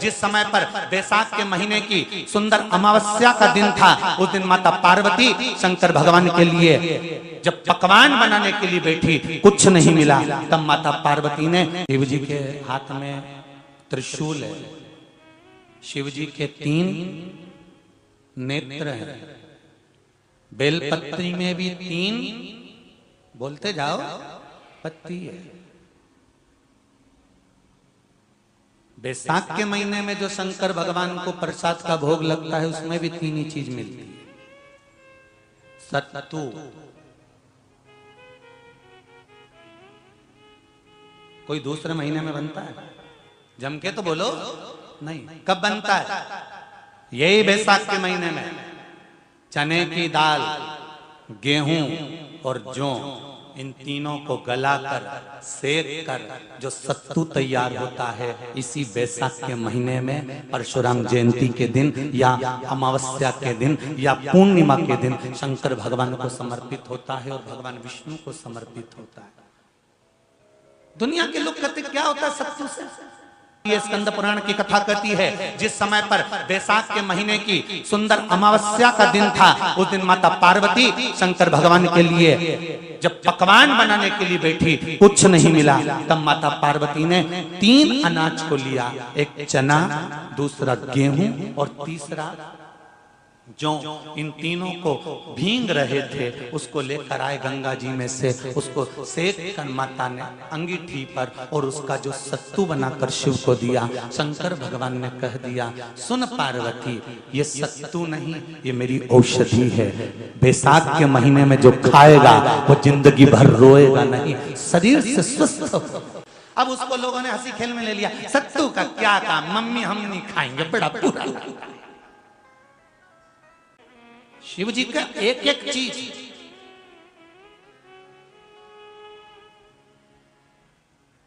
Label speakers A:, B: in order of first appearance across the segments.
A: जिस समय पर बैसाख के महीने की सुंदर अमावस्या का दिन था, उस दिन माता पार्वती शंकर भगवान के लिए जब पकवान बनाने के लिए बैठी, कुछ नहीं मिला, तब माता पार्वती ने, शिव जी के हाथ में त्रिशूल है, शिव जी के 3 नेत्र हैं, बेलपत्री में भी 3, बोलते जाओ, पत्ती है। बैसाख के महीने में जो शंकर भगवान को प्रसाद का भोग लगता है, उसमें भी 3 ही चीज मिलती है। सत्तू, कोई दूसरे महीने में बनता है? जम के तो बोलो नहीं। कब बनता है? यही बैसाख के महीने में। चने की दाल, गेहूं और जौ, इन तीनों को गलाकर सेक कर जो सत्तू तैयार होता है, इसी बैसाख के महीने में परशुराम जयंती के दिन या अमावस्या के दिन या पूर्णिमा के दिन शंकर भगवान को समर्पित होता है और भगवान विष्णु को समर्पित होता है। दुनिया के लोग कहते क्या होता है सत्तू से? ये स्कंद पुराण की कथा कहती है, जिस समय पर बैसाख के महीने की सुंदर अमावस्या का दिन था, उस दिन माता पार्वती शंकर भगवान के लिए जब पकवान बनाने के लिए बैठी, कुछ नहीं मिला, तब माता पार्वती ने 3 अनाज को लिया, एक चना, दूसरा गेहूं और तीसरा जौ। इन तीनों को भींग रहे थे, उसको लेकर आए गंगा जी में से, उसको सेक कर माता ने अंगीठी पर और उसका जो सत्तू बनाकर शिव को दिया। शंकर भगवान ने कह दिया, सुन पार्वती, ये सत्तू नहीं, ये मेरी औषधि है। बैसाख के महीने में जो खाएगा वो जिंदगी भर रोएगा नहीं, शरीर से स्वस्थ। अब उसको लोगों ने हंसी खेल में ले लिया, सत्तू का क्या काम, मम्मी हम नहीं खाएंगे, बड़ा बुरा लगता है। शिव जी का एक एक चीज,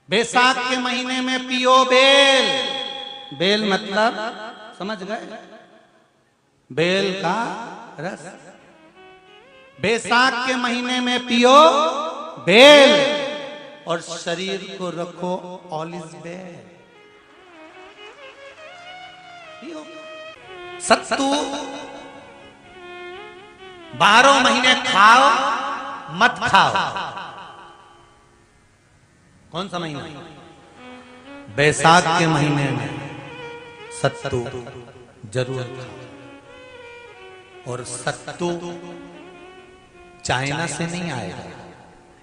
A: बैसाख के महीने में पियो बेल। बेल मतलब समझ गए? बेल का रस। बैसाख के महीने में पियो बेल और शरीर को रखो ऑलिव बेल। सत्तू 12 महीने खाओ मत खाओ। कौन सा महीना? बैसाख के महीने में सत्तू जरूर खाओ। और सत्तू चाइना से नहीं आएगा,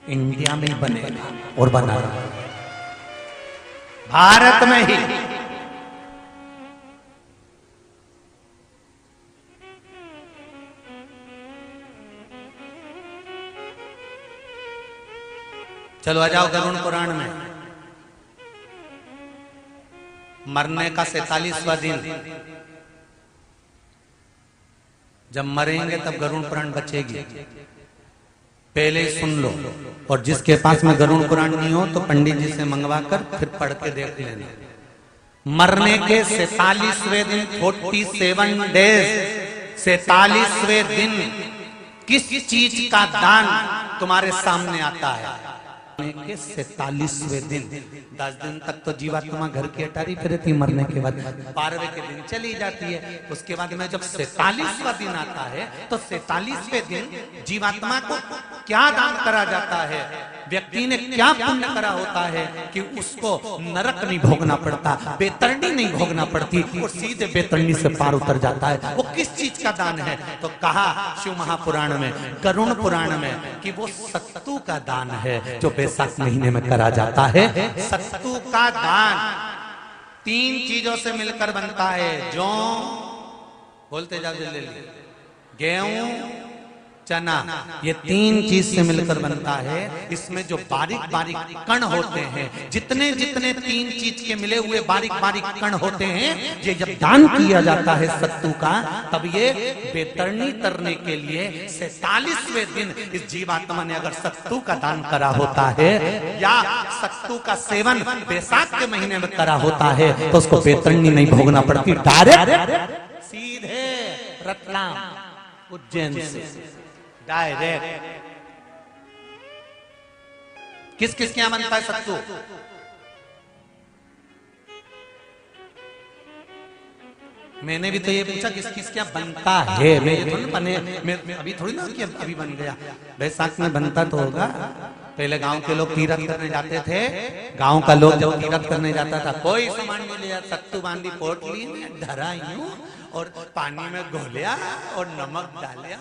A: इंडिया में बनेगा और बना रहा भारत में ही। चलो आ जाओ गरुड़ पुराण में। मरने का 47वां दिन, जब मरेंगे तब गरुड़ पुराण बचेगी, पहले ही सुन लो। और जिसके पास में गरुड़ पुराण नहीं हो तो पंडित जी से मंगवा कर फिर पढ़ के देख लेना। मरने के 47वें दिन, 47 डेज, 47वें दिन किस चीज का दान तुम्हारे सामने आता है? के 47वें दिन, 10 दिन तक तो जीवात्मा घर की अटारी फिर रहती, मरने के बाद 12वें के दिन चली जाती है। उसके बाद में जब 47वां दिन आता है तो 47वें दिन जीवात्मा को क्या दान करा जाता है? व्यक्ति ने क्या पुण्य करा होता है कि उसको नरक नहीं भोगना पड़ता, बेतरनी नहीं भोगना पड़ती और सीधे बेतरनी से पार उतर जाता है। वो किस चीज का दान है? तो कहा शिव महापुराण में, गरुड़ पुराण में, कि वो सत्तू का दान है जो बैसाख महीने में करा जाता है। सत्तू का दान 3 चीजों से मिलकर बनता है। जौ, बोलते जाओ जल्दी, गेहूं, चना, ये 3 चीज से मिलकर बनता है। इसमें जो बारीक बारीक कण होते हैं, जितने जितने 3 चीज के मिले हुए बारीक बारीक कण होते हैं, ये जब दान किया जाता है सत्तू का, तब ये बेतरनी तरने के लिए 47वें दिन इस जीवात्मा ने अगर सत्तू का दान करा होता है या सत्तू का सेवन बैसाख के महीने में करा होता है, तो उसको बेतरनी नहीं भोगना पड़ती, डायरेक्ट सीधे रतलाम उज्जैन से डायरेक्ट। किस किस क्या बनता है सत्तू? मैंने भी तो ये पूछा किस किस क्या बनता है, मैं ये थोड़ी बने, मैं अभी थोड़ी ना कि अभी बन गया। बैसाख में बनता तो होगा। पहले गांव के लोग तीरथ करने जाते थे, गांव का लोग जब तीरथ करने जाता था कोई सामान नहीं लिया, सत्तू बांधी पोटली में धरा यूं और पानी में घोलिया और नमक डालिया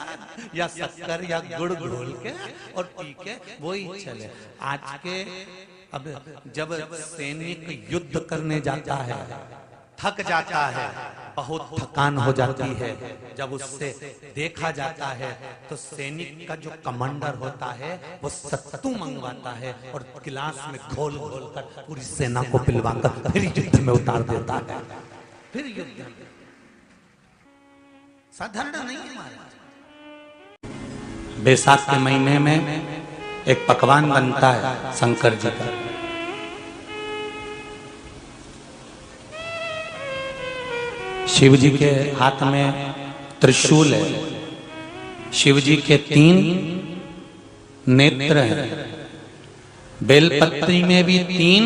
A: या शक्कर या गुड़ घोल के और पी के वही चले। आज के अब जब सैनिक युद्ध करने जाता है, थक जाता है, बहुत थकान हो जाती है, जब उससे देखा जाता है तो सैनिक का जो कमांडर होता है वो सत्तू मंगवाता है और गिलास में घोल घोल कर पूरी सेना को पिलवाकर फिर युद्ध में उतार देता है। फिर युद्ध साधारण नहीं है महाराज। बैसाख के महीने में एक पकवान बनता है शंकर जी का। शिव जी के हाथ में त्रिशूल है, शिव जी के 3 नेत्र हैं, बेलपत्री में भी 3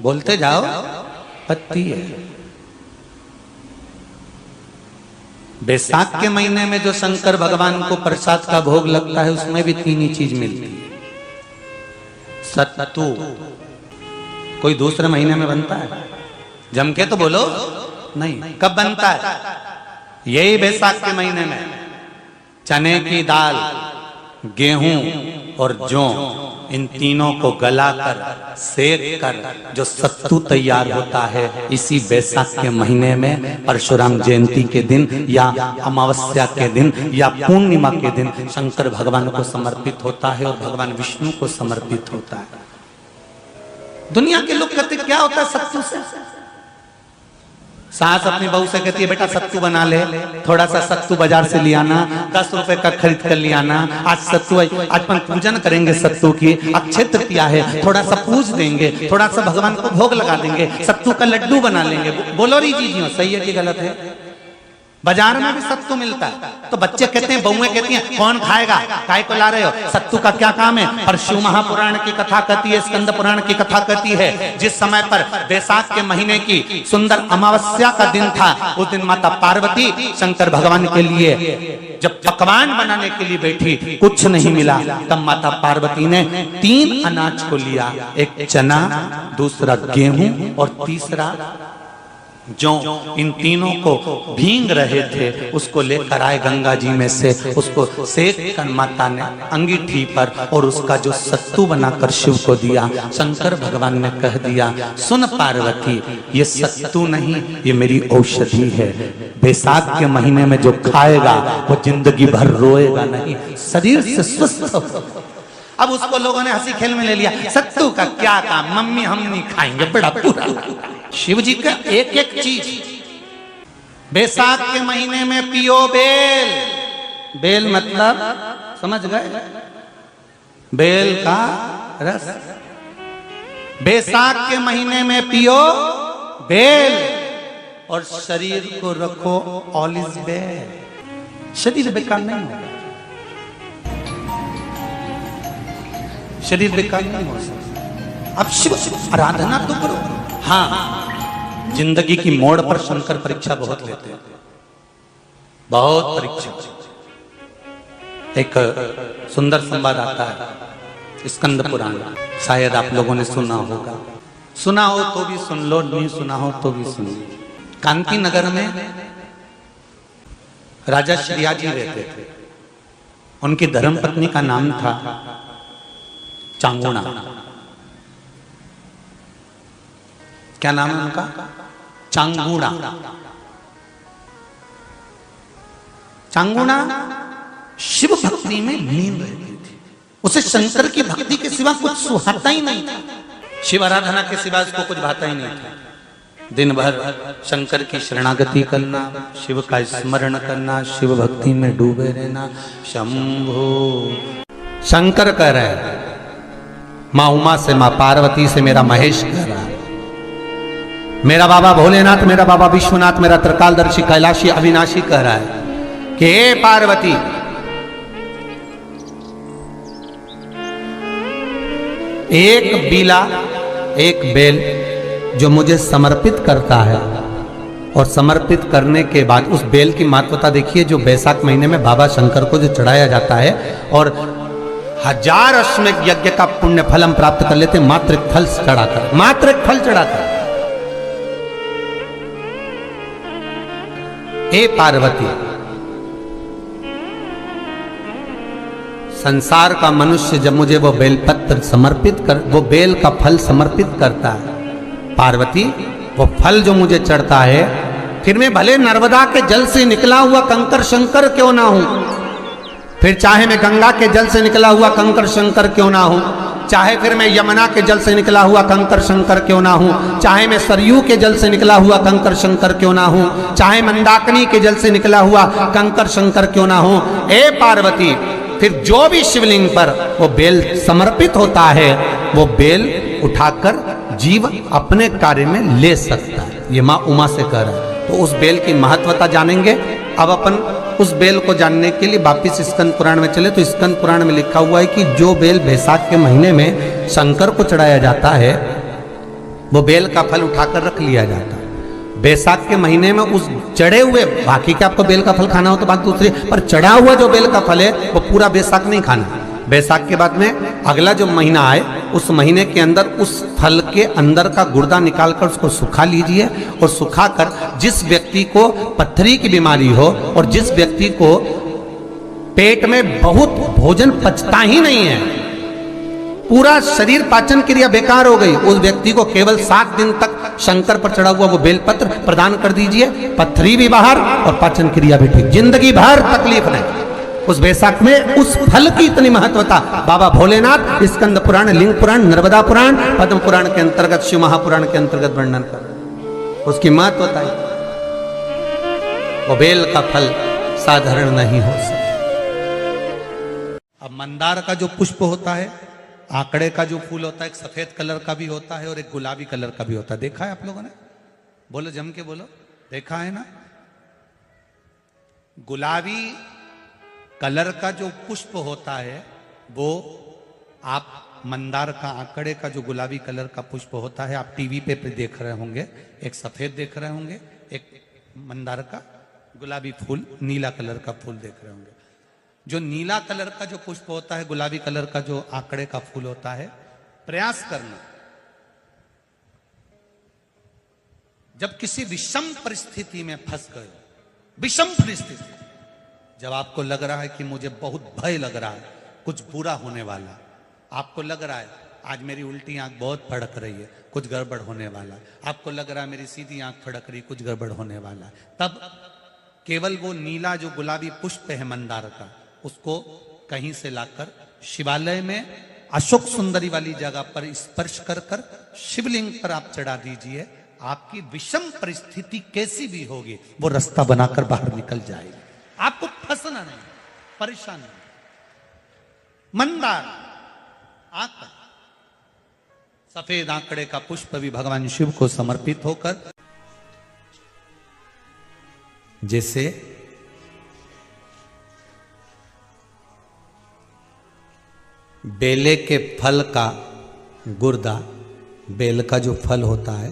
A: बोलते जाओ पत्ती है। बैसाख के महीने में जो शंकर भगवान को प्रसाद का भोग लगता है उसमें भी 3 ही चीज मिलती है। सत्तू कोई दूसरे महीने में बनता है? जम के तो बोलो नहीं। कब बनता है? यही बैसाख के महीने में। चने की दाल, गेहूं और जौ, इन तीनों को गलाकर सेक कर जो सत्तू तैयार होता है, इसी बैसाख के महीने में परशुराम जयंती के दिन या अमावस्या के दिन या पूर्णिमा के दिन शंकर भगवान को समर्पित होता है और भगवान विष्णु को समर्पित होता है। दुनिया के लोग कहते क्या होता है सत्तू से? सास अपनी बहू से कहती है बेटा सत्तू बना ले, थोड़ा सा सत्तू बाजार से ले आना, 10 रुपए का खरीद कर ले आना। आज सत्तू, आज अपन पूजन करेंगे सत्तू की, अक्षय तृतीया है, थोड़ा सा पूज देंगे, थोड़ा सा भगवान को भोग लगा देंगे, सत्तू का लड्डू बना लेंगे। बोलो री जी सही है कि गलत है? बाजार में भी सत्तू मिलता है तो बच्चे कहते हैं, बहुएं कहती हैं कौन खाएगा, काय को ला रहे हो, सत्तू का क्या काम है? पर शिव महापुराण की कथा कहती है, स्कंद पुराण की कथा कहती है, जिस समय पर बैसाख के महीने की सुंदर अमावस्या का दिन था, उस दिन माता पार्वती शंकर भगवान के लिए जब पकवान बनाने के लिए बैठी, कुछ नहीं मिला, तब माता पार्वती ने 3 अनाज को लिया, एक चना, दूसरा गेहूं और तीसरा जो इन तीनों को भींग रहे थे उसको लेकर आए गंगा जी में से, उसको सेक कर माता ने अंगीठी पर और उसका जो सत्तू बनाकर शिव को दिया। शंकर भगवान ने कह दिया, सुन पार्वती, ये सत्तू नहीं, ये मेरी औषधि है। बैसाख के महीने में जो खाएगा वो जिंदगी भर रोएगा नहीं, शरीर से स्वस्थ हो। अब उसको लोगों ने हंसी खेल में ले लिया, सत्तू का क्या काम, मम्मी हम नहीं खाएंगे, बड़ा पूरा। शिव जी का एक एक चीज बैसाख के महीने में पियो बेल। बेल मतलब समझ गए? बेल का रस। बैसाख के महीने में पियो बेल और शरीर को रखो ऑलिव बेल। शरीर बेकार नहीं होगा, शरीर बेकार नहीं हो सकता। अब शिव आराधना तो करो। हाँ, जिंदगी की मोड़ पर शंकर परीक्षा बहुत लेते हैं, बहुत परीक्षा। एक सुंदर संवाद आता है स्कंद पुराण, शायद आप लोगों ने सुना होगा, सुना हो तो भी सुन लो, नहीं सुना हो तो भी सुन लो। कांति नगर में राजा श्रियाजी रहते थे, उनकी धर्मपत्नी का नाम था चांगुणा। क्या नाम है उनका? चांगुणा। चांगुणा शिव भक्ति में लीन रहती थी, उसे शंकर की भक्ति के सिवा कुछ सुहाता ही नहीं था, शिव आराधना के सिवा उसको कुछ भाता ही नहीं था। दिन भर शंकर की शरणागति करना, शिव का स्मरण करना, शिव भक्ति में डूबे रहना। शंभो शंकर कह रहे हैं, माँ उमा से, माँ पार्वती से मेरा महेश कह रहा है, मेरा बाबा भोलेनाथ, मेरा बाबा विश्वनाथ, मेरा त्रिकालदर्शी कैलाशी अविनाशी कह रहा है कि हे पार्वती, एक बीला, एक बेल जो मुझे समर्पित करता है और समर्पित करने के बाद उस बेल की महत्वता देखिए, जो बैसाख महीने में बाबा शंकर को जो चढ़ाया जाता है और 1000 अश्वमेध यज्ञ का पुण्य फल हम प्राप्त कर लेते मात्र एक फल चढ़ाकर, मात्र एक फल चढ़ाकर। हे पार्वती, संसार का मनुष्य जब मुझे वो बेलपत्र समर्पित कर, वो बेल का फल समर्पित करता है, पार्वती वो फल जो मुझे चढ़ता है, फिर मैं भले नर्मदा के जल से निकला हुआ कंकर शंकर क्यों ना हूं, फिर चाहे मैं गंगा के जल से निकला हुआ कंकर शंकर क्यों ना हूं, चाहे फिर मैं यमुना के जल से निकला हुआ कंकर शंकर क्यों ना हूं, चाहे मैं सरयू के जल से निकला हुआ कंकर शंकर क्यों ना हूं, चाहे मंदाकिनी के जल से निकला हुआ कंकर शंकर क्यों ना हूं, हे पार्वती फिर जो भी शिवलिंग पर वो बेल समर्पित होता है, वो बेल उठाकर जीव अपने कार्य में ले सकता है। ये माँ उमा से कह रहा है। तो उस बेल की महत्वता जानेंगे। अब अपन उस बेल को जानने के लिए वापिस स्कंद पुराण में चले, तो स्कंद पुराण में लिखा हुआ है कि जो बेल बैसाख के महीने में शंकर को चढ़ाया जाता है, वो बेल का फल उठाकर रख लिया जाता है। बैसाख के महीने में उस चढ़े हुए, बाकी के आपको बेल का फल खाना हो तो बात दूसरी, पर चढ़ा हुआ जो बेल का फल है वो पूरा बैसाख नहीं खाना। बैसाख के बाद में अगला जो महीना आए, उस महीने के अंदर उस फल के अंदर का गुर्दा निकालकर उसको सुखा लीजिए, और सुखाकर जिस व्यक्ति को पथरी की बीमारी हो और जिस व्यक्ति को पेट में बहुत भोजन पचता ही नहीं है, पूरा शरीर पाचन क्रिया बेकार हो गई, उस व्यक्ति को केवल 7 दिन तक शंकर पर चढ़ा हुआ वो बेलपत्र प्रदान कर दीजिए। पथरी भी बाहर और पाचन क्रिया भी ठीक, जिंदगी भर तकलीफ नहीं। उस बैसाख में उस फल की इतनी महत्वता बाबा भोलेनाथ स्कंद पुराण, लिंग पुराण, नर्मदा पुराण, पद्म पुराण के अंतर्गत, शिव महापुराण के अंतर्गत वर्णन कर, उसकी महत्वता है। वो बेल का फल साधारण नहीं हो सकता। अब मंदार का जो पुष्प होता है, आंकड़े का जो फूल होता है, एक सफेद कलर का भी होता है और एक गुलाबी कलर का भी होता है। देखा है आप लोगों ने? बोलो, जम के बोलो, देखा है ना? गुलाबी कलर का जो पुष्प होता है वो, आप मंदार का, आंकड़े का जो गुलाबी कलर का पुष्प होता है, आप टीवी पे देख रहे होंगे, एक सफेद देख रहे होंगे, एक मंदार का गुलाबी फूल, नीला कलर का फूल देख रहे होंगे। जो नीला कलर का जो पुष्प होता है, गुलाबी कलर का जो आंकड़े का फूल होता है, प्रयास करना, जब किसी विषम परिस्थिति में फंस गए, विषम परिस्थिति, जब आपको लग रहा है कि मुझे बहुत भय लग रहा है, कुछ बुरा होने वाला, आपको लग रहा है आज मेरी उल्टी आंख बहुत फड़क रही है, कुछ गड़बड़ होने वाला, आपको लग रहा है मेरी सीधी आंख फड़क रही, कुछ गड़बड़ होने वाला, तब केवल वो नीला जो गुलाबी पुष्प है मंदार का, उसको कहीं से लाकर शिवालय में अशोक सुंदरी वाली जगह पर स्पर्श कर कर शिवलिंग पर आप चढ़ा दीजिए। आपकी विषम परिस्थिति कैसी भी होगी, वो रास्ता बनाकर बाहर निकल जाएगी, आपको फंसना नहीं, परेशान नहीं। मंदार आंकड़ा, सफेद आंकड़े का पुष्प भी भगवान शिव को समर्पित होकर, जैसे बेले के फल का गुर्दा, बेल का जो फल होता है,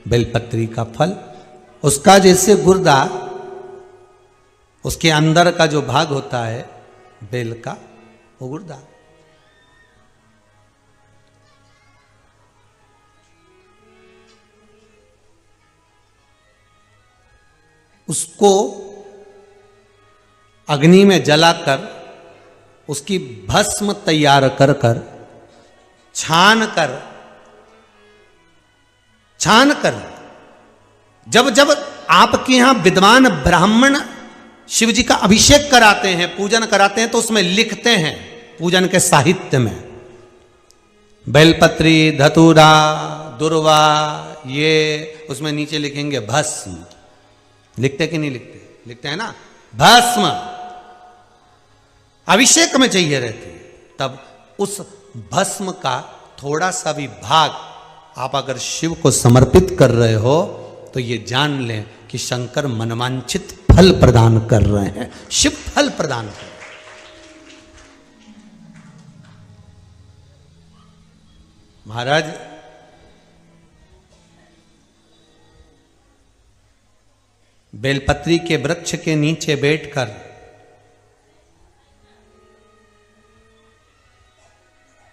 A: बेलपत्री का फल, उसका जैसे गुर्दा, उसके अंदर का जो भाग होता है बेल का, वो गुर्दा, उसको अग्नि में जलाकर उसकी भस्म तैयार कर कर छान कर जब जब आपके यहां विद्वान ब्राह्मण शिव जी का अभिषेक कराते हैं, पूजन कराते हैं, तो उसमें लिखते हैं पूजन के साहित्य में, बेलपत्री, धतूरा, दुर्वा, ये उसमें नीचे लिखेंगे भस्म। लिखते कि नहीं लिखते? लिखते हैं ना, भस्म अभिषेक में चाहिए रहती है। तब उस भस्म का थोड़ा सा भी भाग आप अगर शिव को समर्पित कर रहे हो, तो ये जान लें कि शंकर मनवांछित फल प्रदान कर रहे हैं, शिव फल प्रदान कर रहे हैं। महाराज, बेलपत्री के वृक्ष के नीचे बैठकर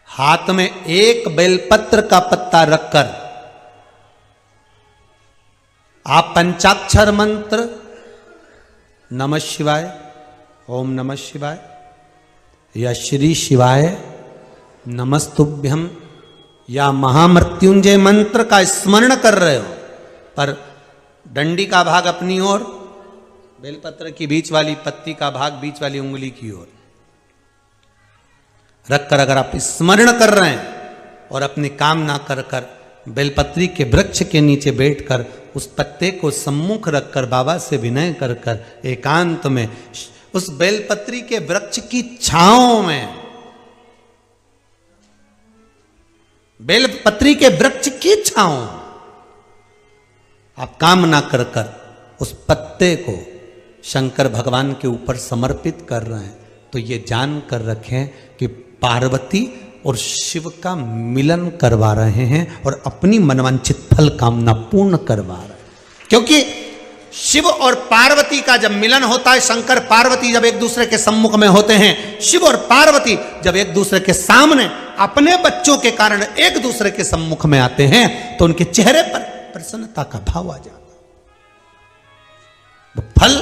A: हाथ में एक बेलपत्र का पत्ता रखकर आप पंचाक्षर मंत्र नमः शिवाय, ओम नमः शिवाय या श्री शिवाय नमस्तुभ्यम या महामृत्युंजय मंत्र का स्मरण कर रहे हो, पर डंडी का भाग अपनी ओर, बेलपत्र की बीच वाली पत्ती का भाग बीच वाली उंगली की ओर रखकर अगर आप स्मरण कर रहे हैं और अपनी कामना कर कर बेलपत्री के वृक्ष के नीचे बैठकर उस पत्ते को सम्मुख रखकर बाबा से विनय कर कर एकांत में उस बेलपत्री के वृक्ष की छांव में, बेलपत्री के वृक्ष की छांव आप कामना कर कर उस पत्ते को शंकर भगवान के ऊपर समर्पित कर रहे हैं, तो ये जान कर रखें कि पार्वती और शिव का मिलन करवा रहे हैं और अपनी मनवांछित फल कामना पूर्ण करवा रहे हैं। क्योंकि शिव और पार्वती का जब मिलन होता है, शंकर पार्वती जब एक दूसरे के सम्मुख में होते हैं, शिव और पार्वती जब एक दूसरे के सामने अपने बच्चों के कारण एक दूसरे के सम्मुख में आते हैं, तो उनके चेहरे पर प्रसन्नता का भाव आ जाता है। फल,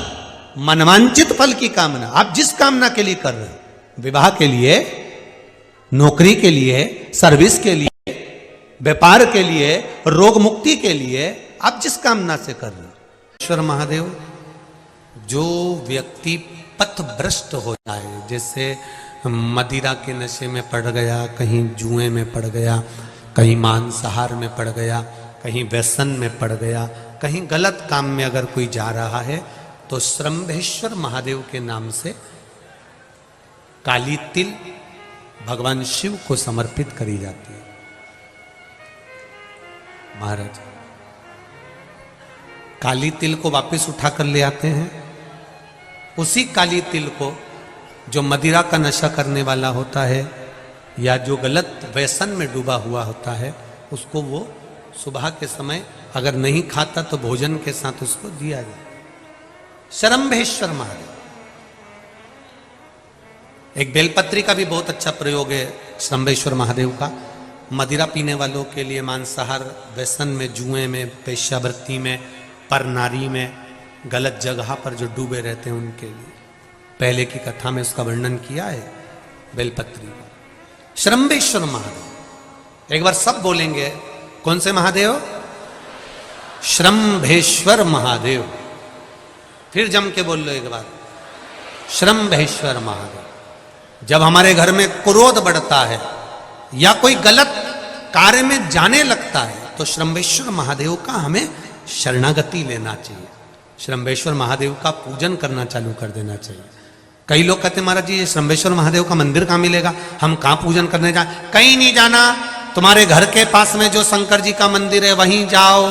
A: मनवांचित फल की कामना आप जिस कामना के लिए कर रहे हो, विवाह के लिए, नौकरी के लिए, सर्विस के लिए, व्यापार के लिए, रोग मुक्ति के लिए, आप जिस कामना से कर रहे हो, ईश्वर महादेव, जो व्यक्ति पथ भ्रष्ट हो जाए, जैसे मदिरा के नशे में पड़ गया, कहीं जुए में पड़ गया, कहीं मांसाहार में पड़ गया, कहीं व्यसन में पड़ गया, कहीं गलत काम में अगर कोई जा रहा है, तो श्रंभेश्वर महादेव के नाम से काली तिल भगवान शिव को समर्पित करी जाती है। महाराज काली तिल को वापस उठाकर ले आते हैं, उसी काली तिल को जो मदिरा का नशा करने वाला होता है या जो गलत व्यसन में डूबा हुआ होता है, उसको वो सुबह के समय अगर नहीं खाता तो भोजन के साथ उसको दिया जाए। श्रंभेश्वर महादेव, एक बेलपत्री का भी बहुत अच्छा प्रयोग है श्रंभेश्वर महादेव का, मदिरा पीने वालों के लिए, मांसाहार, व्यसन में, जुए में, वेश्यावृत्ति में, पर नारी में, गलत जगह पर जो डूबे रहते हैं उनके लिए। पहले की कथा में उसका वर्णन किया है बेलपत्री का। श्रंभेश्वर महादेव, एक बार सब बोलेंगे, कौन से महादेव? श्रंभेश्वर महादेव। फिर जम के बोल लो एक बार, श्रंभेश्वर महादेव। जब हमारे घर में क्रोध बढ़ता है या कोई गलत कार्य में जाने लगता है, तो श्रंभेश्वर महादेव का हमें शरणागति लेना चाहिए, श्रंभेश्वर महादेव का पूजन करना चालू कर देना चाहिए। कई लोग कहते हैं महाराज जी ये श्रंभेश्वर महादेव का मंदिर कहाँ मिलेगा, हम कहाँ पूजन करने जाए? कहीं नहीं जाना, तुम्हारे घर के पास में जो शंकर जी का मंदिर है वहीं जाओ,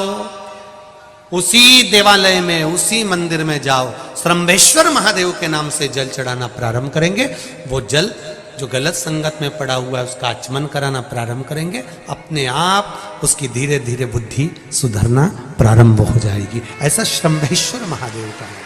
A: उसी देवालय में, उसी मंदिर में जाओ, श्रंभेश्वर महादेव के नाम से जल चढ़ाना प्रारंभ करेंगे। वो जल जो गलत संगत में पड़ा हुआ है उसका आचमन कराना प्रारंभ करेंगे, अपने आप उसकी धीरे धीरे बुद्धि सुधरना प्रारंभ हो जाएगी। ऐसा श्रंभेश्वर महादेव का है।